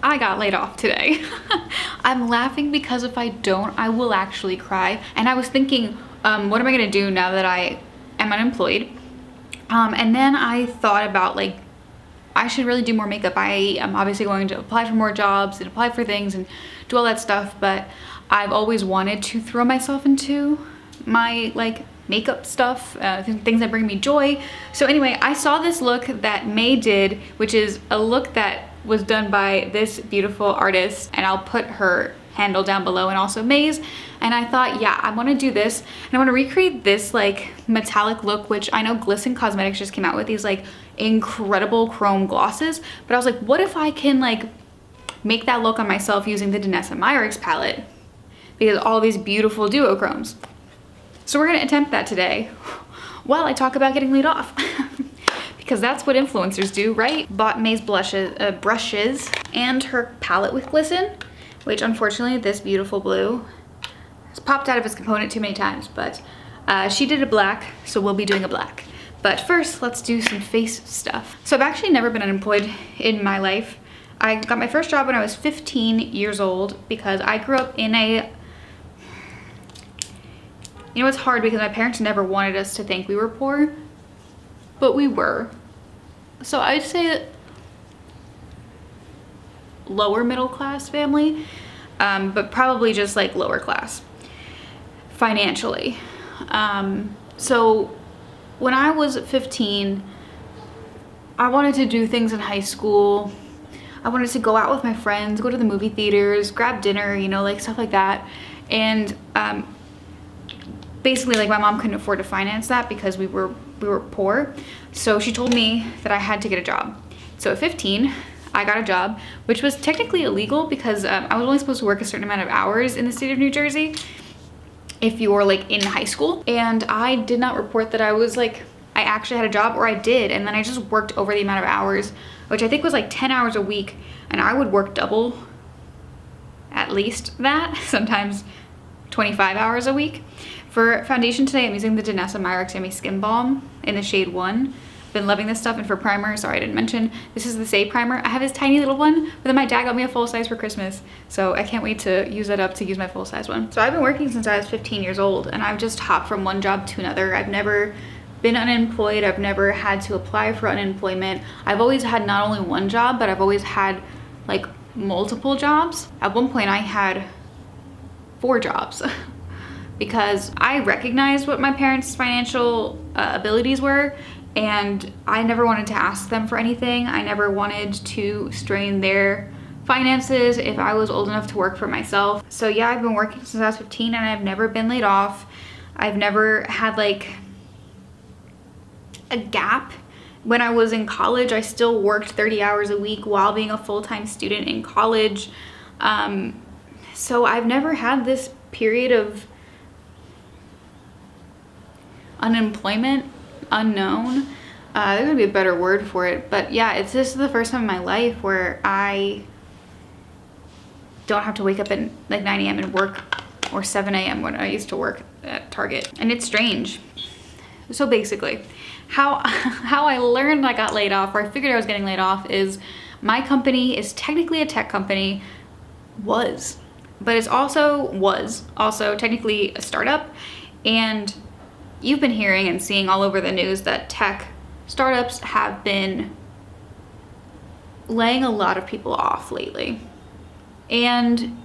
I got laid off today. I'm laughing because if I don't, I will actually cry. And I was thinking, what am I gonna do now that I am unemployed? And then I thought about like, I should really do more makeup. I am obviously going to apply for more jobs and apply for things and do all that stuff, but I've always wanted to throw myself into my like makeup stuff, things that bring me joy. So anyway, I saw this look that May did, which is a look that was done by this beautiful artist, and I'll put her handle down below and also May's. And I thought, yeah, I want to do this and I want to recreate this like metallic look, which I know Glisten Cosmetics just came out with these like incredible chrome glosses, but I was like, what if I can like make that look on myself using the Danessa Myricks palette, because all these beautiful duochromes. So we're gonna attempt that today while I talk about getting laid off. Because that's what influencers do, right? Bought May's brushes and her palette with Glisten, which unfortunately this beautiful blue has popped out of its component too many times, but she did a black, so we'll be doing a black. But first, let's do some face stuff. So I've actually never been unemployed in my life. I got my first job when I was 15 years old because I grew up in a, you know, it's hard because my parents never wanted us to think we were poor, but we were. So I'd say lower middle class family, but probably just like lower class financially. So when I was 15, I wanted to do things in high school. I wanted to go out with my friends, go to the movie theaters, grab dinner, you know, like stuff like that. And basically like my mom couldn't afford to finance that because we were poor. So she told me that I had to get a job. So at 15, I got a job, which was technically illegal because I was only supposed to work a certain amount of hours in the state of New Jersey if you were like in high school. And I did not report that I was like, I actually had a job, or I did. And then I just worked over the amount of hours, which I think was like 10 hours a week. And I would work double, at least that, sometimes 25 hours a week. For foundation today, I'm using the Danessa Myricks Yummy Skin Balm in the shade 1. Been loving this stuff. And for primer, sorry I didn't mention, this is the Say primer. I have this tiny little one, but then my dad got me a full size for Christmas, so I can't wait to use that up to use my full size one. So I've been working since I was 15 years old, and I've just hopped from one job to another. I've never been unemployed. I've never had to apply for unemployment. I've always had not only one job, but I've always had like multiple jobs. At one point I had 4 jobs because I recognized what my parents' financial abilities were, and I never wanted to ask them for anything. I never wanted to strain their finances if I was old enough to work for myself. So yeah, I've been working since I was 15 and I've never been laid off. I've never had like a gap. When I was in college, I still worked 30 hours a week while being a full-time student in college. So I've never had this period of unemployment, unknown. There would be a better word for it, but yeah, this is the first time in my life where I don't have to wake up at like 9 a.m. and work, or 7 a.m. when I used to work at Target, and it's strange. So basically, how I learned I got laid off, or I figured I was getting laid off, is my company is technically a tech company, but it's also technically a startup. And you've been hearing and seeing all over the news that tech startups have been laying a lot of people off lately. And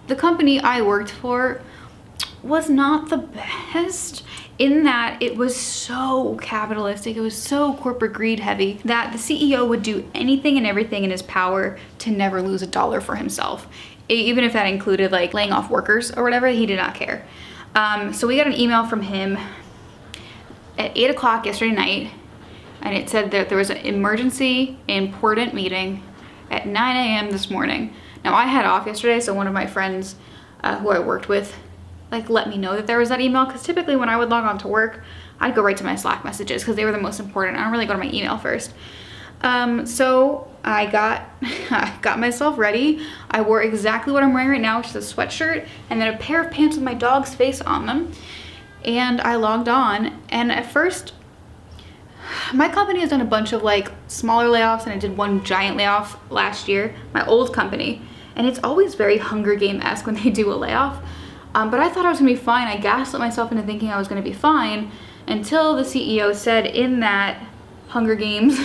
the company I worked for was not the best, in that it was so capitalistic, it was so corporate greed heavy, that the CEO would do anything and everything in his power to never lose a dollar for himself. Even if that included like laying off workers or whatever, he did not care. So we got an email from him at 8 o'clock yesterday night, and it said that there was an emergency important meeting at 9 a.m. this morning. Now I had off yesterday, so one of my friends who I worked with like let me know that there was that email, because typically when I would log on to work, I'd go right to my Slack messages because they were the most important. I don't really go to my email first. So I got myself ready. I wore exactly what I'm wearing right now, which is a sweatshirt and then a pair of pants with my dog's face on them. And I logged on, and at first my company has done a bunch of like smaller layoffs, and I did one giant layoff last year, my old company. And it's always very Hunger Game-esque when they do a layoff. But I thought I was gonna be fine. I gaslit myself into thinking I was gonna be fine until the CEO said in that Hunger Games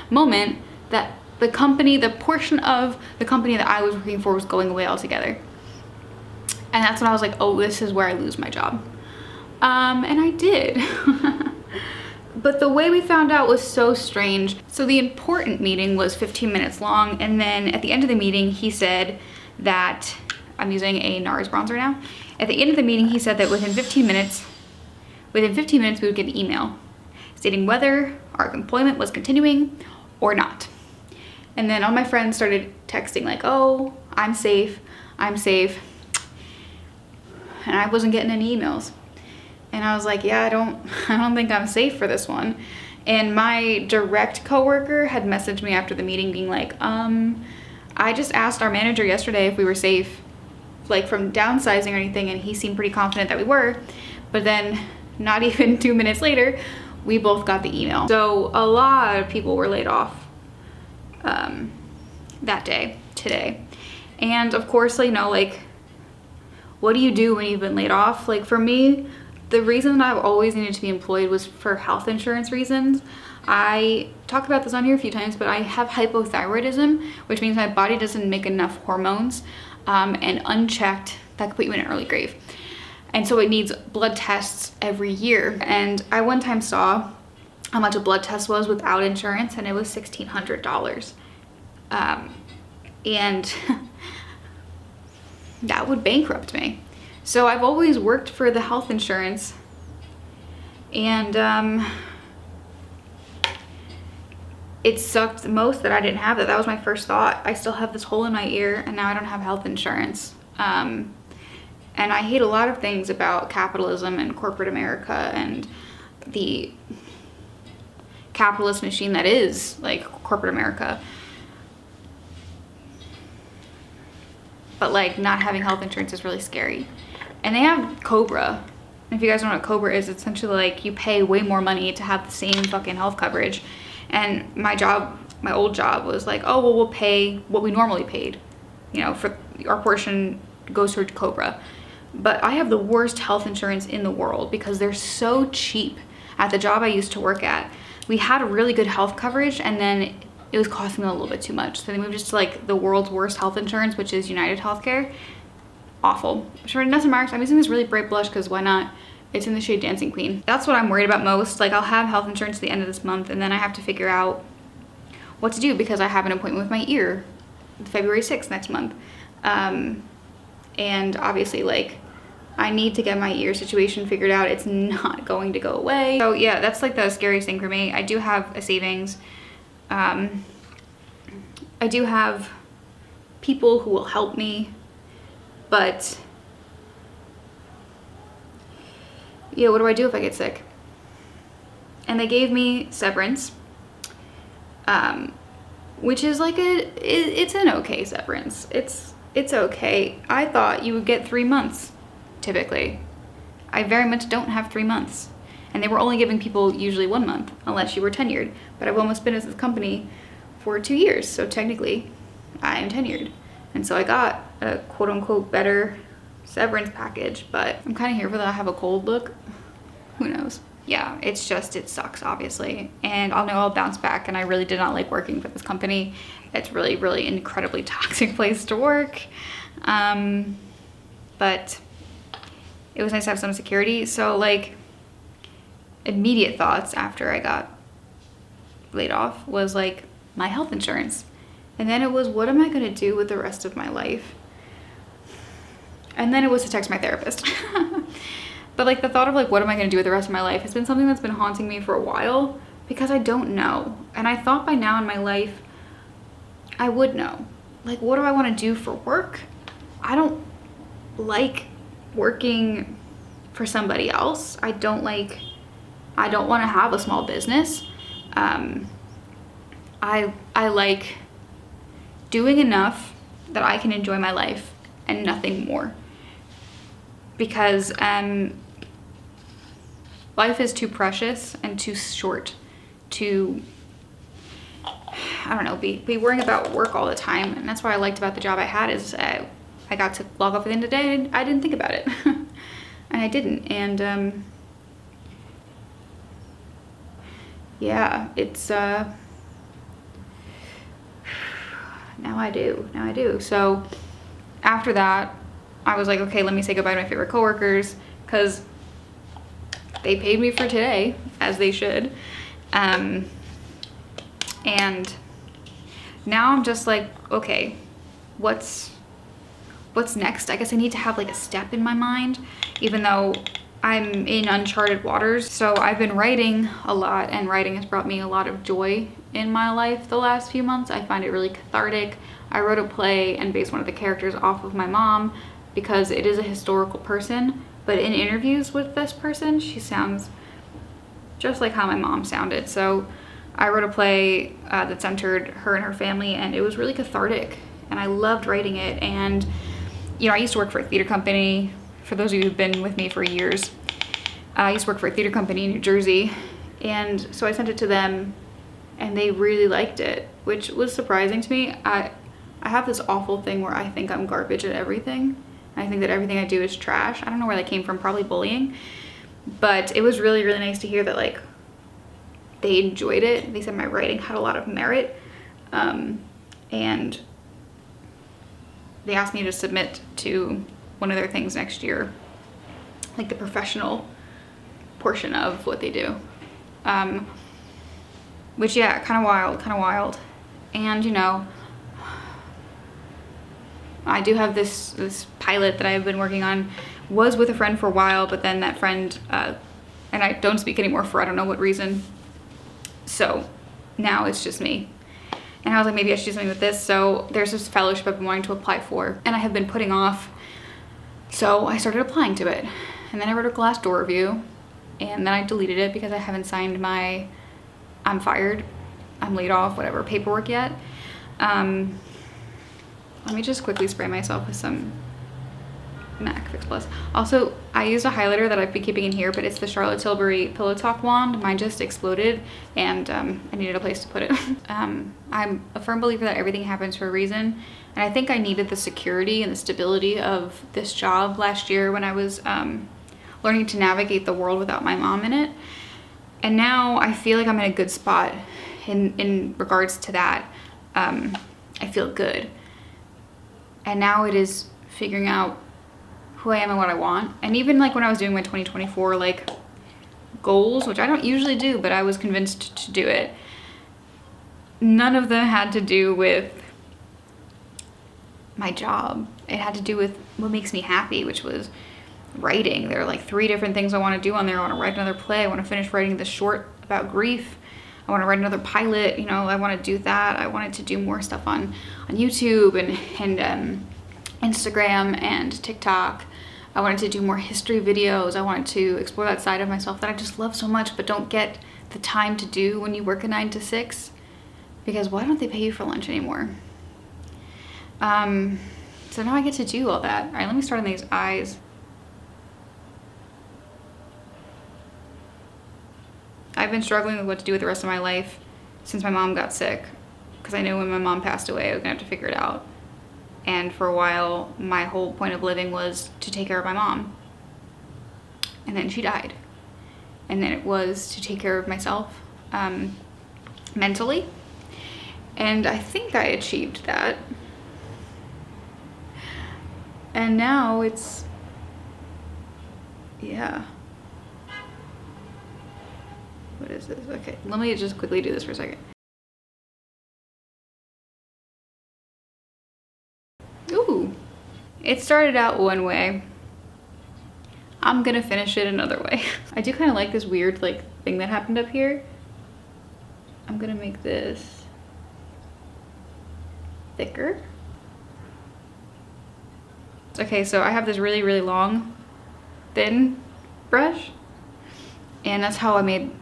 moment that the company, the portion of the company that I was working for was going away altogether. And that's when I was like, oh, this is where I lose my job. And I did. But the way we found out was so strange. So the important meeting was 15 minutes long, and then at the end of the meeting, he said that, I'm using a NARS bronzer now. At the end of the meeting, he said that within 15 minutes, we would get an email stating whether our employment was continuing or not. And then all my friends started texting like, oh, I'm safe, I'm safe. And I wasn't getting any emails. And I was like, yeah, I don't think I'm safe for this one. And my direct coworker had messaged me after the meeting being like, I just asked our manager yesterday if we were safe, like from downsizing or anything, and he seemed pretty confident that we were. But then not even 2 minutes later, we both got the email. So a lot of people were laid off that day, today. And of course, you know, like, what do you do when you've been laid off? Like for me, the reason that I've always needed to be employed was for health insurance reasons. I talk about this on here a few times, but I have hypothyroidism, which means my body doesn't make enough hormones, and unchecked, that could put you in an early grave. And so it needs blood tests every year. And I one time saw how much a blood test was without insurance, and it was $1,600. And that would bankrupt me. So I've always worked for the health insurance, and it sucked the most that I didn't have that. That was my first thought. I still have this hole in my ear, and now I don't have health insurance. And I hate a lot of things about capitalism and corporate America and the capitalist machine that is like corporate America. But like not having health insurance is really scary. And they have Cobra. And if you guys don't know what Cobra is, it's essentially like you pay way more money to have the same fucking health coverage. And my old job was like, oh, well, we'll pay what we normally paid. You know, for our portion goes towards Cobra. But I have the worst health insurance in the world because they're so cheap. At the job I used to work at, we had a really good health coverage, and then it was costing me a little bit too much. So they moved us to like the world's worst health insurance, which is United Healthcare. Awful. Sure, nothing marks. I'm using this really bright blush because why not? It's in the shade Dancing Queen. That's what I'm worried about most. Like I'll have health insurance at the end of this month, and then I have to figure out what to do because I have an appointment with my ear February 6th next month. And obviously like I need to get my ear situation figured out. It's not going to go away. So yeah, that's like the scariest thing for me. I do have a savings. I do have people who will help me, but yeah, what do I do if I get sick? And they gave me severance, which is like it's an okay severance. It's okay. I thought you would get 3 months, typically. I very much don't have 3 months. And they were only giving people usually 1 month, unless you were tenured. But I've almost been at this company for 2 years, so technically I am tenured. And so I got a quote unquote better severance package, but I'm kind of here for the I have a cold look. Who knows? Yeah, it's just, it sucks, obviously. And I'll know I'll bounce back, and I really did not like working for this company. It's really, really incredibly toxic place to work. But it was nice to have some security. So like immediate thoughts after I got laid off was like my health insurance. And then it was, what am I gonna do with the rest of my life? And then it was to text my therapist. But like the thought of like, what am I gonna do with the rest of my life has been something that's been haunting me for a while because I don't know. And I thought by now in my life, I would know. Like, what do I wanna do for work? I don't like working for somebody else. I don't wanna have a small business. I like doing enough that I can enjoy my life and nothing more. Because life is too precious and too short to, I don't know, be worrying about work all the time. And that's what I liked about the job I had is I got to log off at the end of the day and I didn't think about it. And I didn't. And yeah, it's now I do. So after that, I was like, okay, let me say goodbye to my favorite coworkers because they paid me for today, as they should. And now I'm just like, okay, what's next? I guess I need to have like a step in my mind, even though I'm in uncharted waters. So I've been writing a lot, and writing has brought me a lot of joy in my life the last few months. I find it really cathartic. I wrote a play and based one of the characters off of my mom because it is a historical person, but in interviews with this person, she sounds just like how my mom sounded. So I wrote a play that centered her and her family, and it was really cathartic, and I loved writing it. And you know, I used to work for a theater company. For those of you who've been with me for years, I used to work for a theater company in New Jersey, and so I sent it to them and they really liked it, which was surprising to me. I have this awful thing where I think I'm garbage at everything. I think that everything I do is trash. I don't know where that came from, probably bullying, but it was really, really nice to hear that like they enjoyed it. They said my writing had a lot of merit, and they asked me to submit to one of their things next year, like the professional portion of what they do, which yeah, kind of wild. And you know, I do have this pilot that I've been working on, was with a friend for a while, but then that friend and I don't speak anymore for I don't know what reason, so now it's just me. And I was like, maybe I should do something with this. So there's this fellowship I've been wanting to apply for, and I have been putting off. So I started applying to it, and then I wrote a Glassdoor review, and then I deleted it because I haven't signed my I'm fired, I'm laid off, whatever paperwork yet. Let me just quickly spray myself with some MAC Fix Plus. Also, I used a highlighter that I've been keeping in here, but it's the Charlotte Tilbury Pillow Talk wand. Mine just exploded, and I needed a place to put it. I'm a firm believer that everything happens for a reason, and I think I needed the security and the stability of this job last year when I was learning to navigate the world without my mom in it. And now I feel like I'm in a good spot in regards to that. I feel good. And now it is figuring out who I am and what I want. And even like when I was doing my 2024 like goals, which I don't usually do, but I was convinced to do it, none of them had to do with my job. It had to do with what makes me happy, which was writing. There are like 3 different things I want to do on there. I want to write another play. I want to finish writing this short about grief. I want to write another pilot. You know, I want to do that. I wanted to do more stuff on YouTube and Instagram and TikTok. I wanted to do more history videos. I wanted to explore that side of myself that I just love so much but don't get the time to do when you work a 9 to 6. Because why don't they pay you for lunch anymore? So now I get to do all that. All right, let me start on these eyes. I've been struggling with what to do with the rest of my life since my mom got sick, because I knew when my mom passed away I was gonna have to figure it out. And for a while my whole point of living was to take care of my mom, and then she died, and then it was to take care of myself mentally, and I think I achieved that. And now it's, yeah. What is this? Okay, let me just quickly do this for a second. Ooh, it started out one way. I'm gonna finish it another way. I do kind of like this weird like thing that happened up here. I'm gonna make this thicker. Okay, so I have this really, really long, thin brush, and that's how I made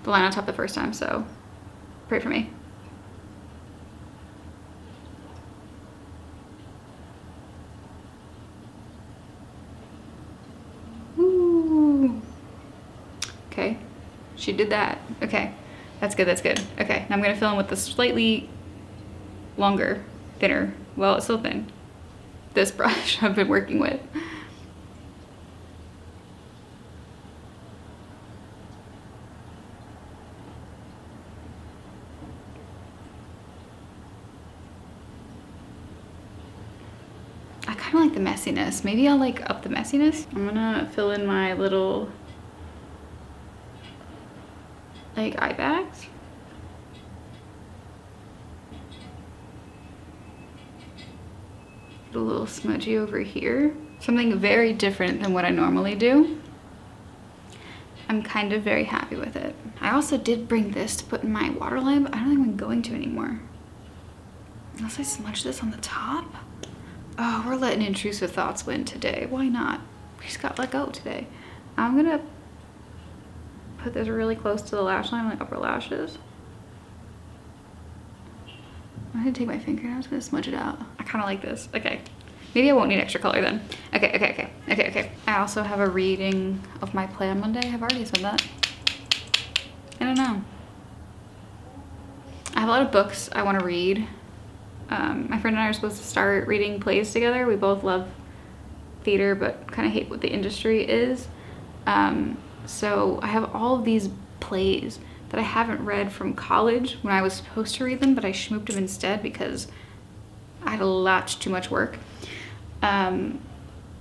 the line on top the first time, so pray for me. Ooh. Okay, she did that. Okay, that's good, that's good. Okay, now I'm gonna fill in with the slightly longer, thinner, well, it's still thin, this brush I've been working with. I kind of like the messiness. Maybe I'll like up the messiness. I'm gonna fill in my little like eye bags. A little smudgy over here. Something very different than what I normally do. I'm kind of very happy with it. I also did bring this to put in my waterline, but I don't think I'm going to anymore. Unless I smudge this on the top. Oh, we're letting intrusive thoughts win today. Why not? We just got let go today. I'm gonna put this really close to the lash line, like upper lashes. I'm gonna take my finger and I'm just gonna smudge it out. I kind of like this. Okay. Maybe I won't need extra color then. Okay. I also have a reading of my plan Monday. I've already said that. I don't know. I have a lot of books I want to read. My friend and I are supposed to start reading plays together. We both love theater, but kind of hate what the industry is. So I have all of these plays that I haven't read from college when I was supposed to read them, but I schmooped them instead because I had a lot too much work. And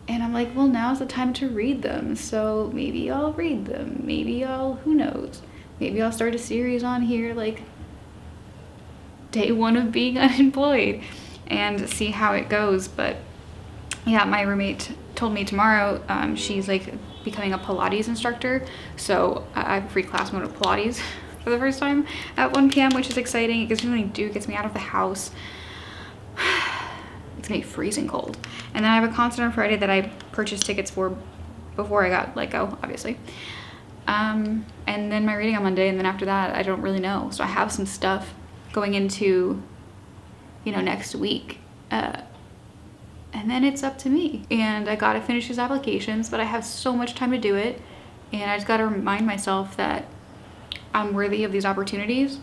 I'm like, well, now's the time to read them. So maybe I'll read them. Maybe who knows? Maybe I'll start a series on here like day one of being unemployed and see how it goes. But yeah, my roommate told me tomorrow she's like becoming a Pilates instructor. So I have a free class mode of Pilates for the first time at 1 p.m., which is exciting. It gives me something to do, it gets me out of the house. It's gonna be freezing cold. And then I have a concert on Friday that I purchased tickets for before I got let go, obviously. And then my reading on Monday, and then after that, I don't really know. So I have some stuff going into, next week. And then it's up to me. And I gotta finish these applications, but I have so much time to do it. And I just gotta remind myself that I'm worthy of these opportunities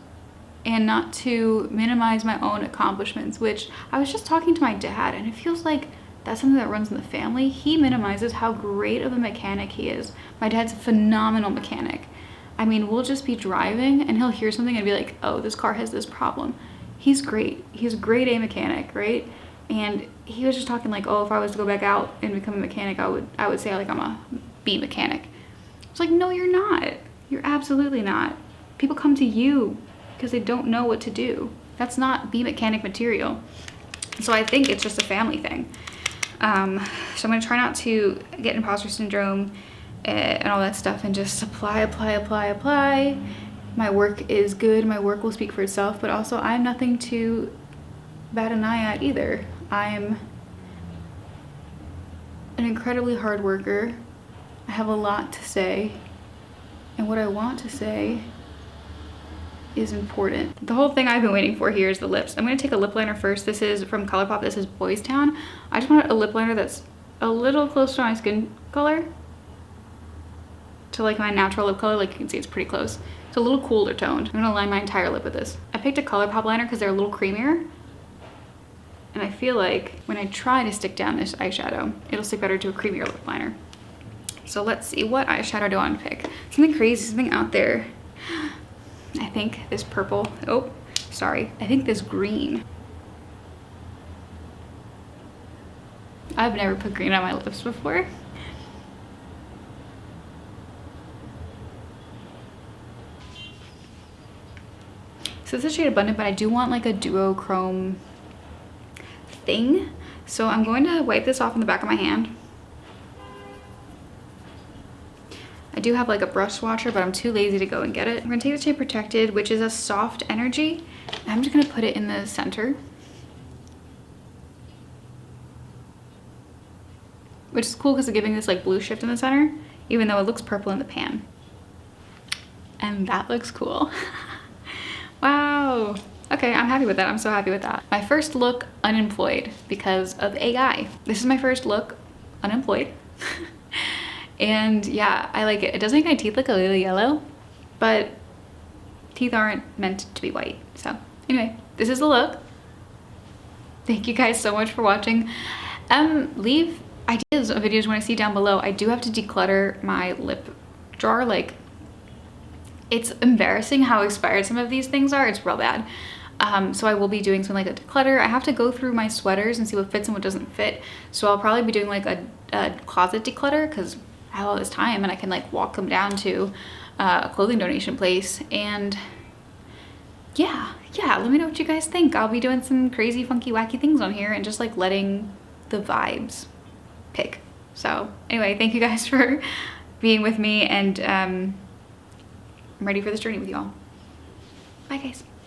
and not to minimize my own accomplishments, which I was just talking to my dad, and it feels like that's something that runs in the family. He minimizes how great of a mechanic he is. My dad's a phenomenal mechanic. I mean, we'll just be driving and he'll hear something and be like, oh, this car has this problem. He's great. He's a grade A mechanic, right? And he was just talking like, oh, if I was to go back out and become a mechanic, I would say like I'm a B mechanic. It's like, no, you're not. You're absolutely not. People come to you because they don't know what to do. That's not B mechanic material. So I think it's just a family thing. So I'm gonna try not to get imposter syndrome and all that stuff and just apply. My work is good, my work will speak for itself, but also I have nothing to bat an eye at either. I'm an incredibly hard worker. I have a lot to say, and what I want to say is important. The whole thing I've been waiting for here is the lips. I'm gonna take a lip liner first. This is from ColourPop. This is Boys Town. I just want a lip liner that's a little close to my skin color, to like my natural lip color. Like you can see, it's pretty close. It's a little cooler toned. I'm gonna line my entire lip with this. I picked a ColourPop liner because they're a little creamier, and I feel like when I try to stick down this eyeshadow, it'll stick better to a creamier lip liner. So let's see, what eyeshadow do I want to pick? Something crazy, something out there. I think this purple, oh, sorry. I think this green. I've never put green on my lips before. So this is shade Abundant, but I do want like a duochrome thing. So I'm going to wipe this off in the back of my hand. I do have like a brush swatcher, but I'm too lazy to go and get it. I'm gonna take the shade Protected, which is a soft energy. And I'm just gonna put it in the center, which is cool because it's giving this like blue shift in the center, even though it looks purple in the pan. And that looks cool. Wow. Okay, I'm happy with that. I'm so happy with that. My first look unemployed because of a guy. This is my first look unemployed. And yeah, I like it. It does make my teeth look a little yellow, but teeth aren't meant to be white. So anyway, this is the look. Thank you guys so much for watching. Leave ideas of videos you want to see down below. I do have to declutter my lip drawer. Like, it's embarrassing how expired some of these things are. It's real bad. So I will be doing something like a declutter. I have to go through my sweaters and see what fits and what doesn't fit. So I'll probably be doing like a closet declutter, because I have all this time and I can like walk them down to a clothing donation place. And yeah, let me know what you guys think. I'll be doing some crazy, funky, wacky things on here and just like letting the vibes pick. So anyway, thank you guys for being with me, and I'm ready for this journey with you all. Bye guys.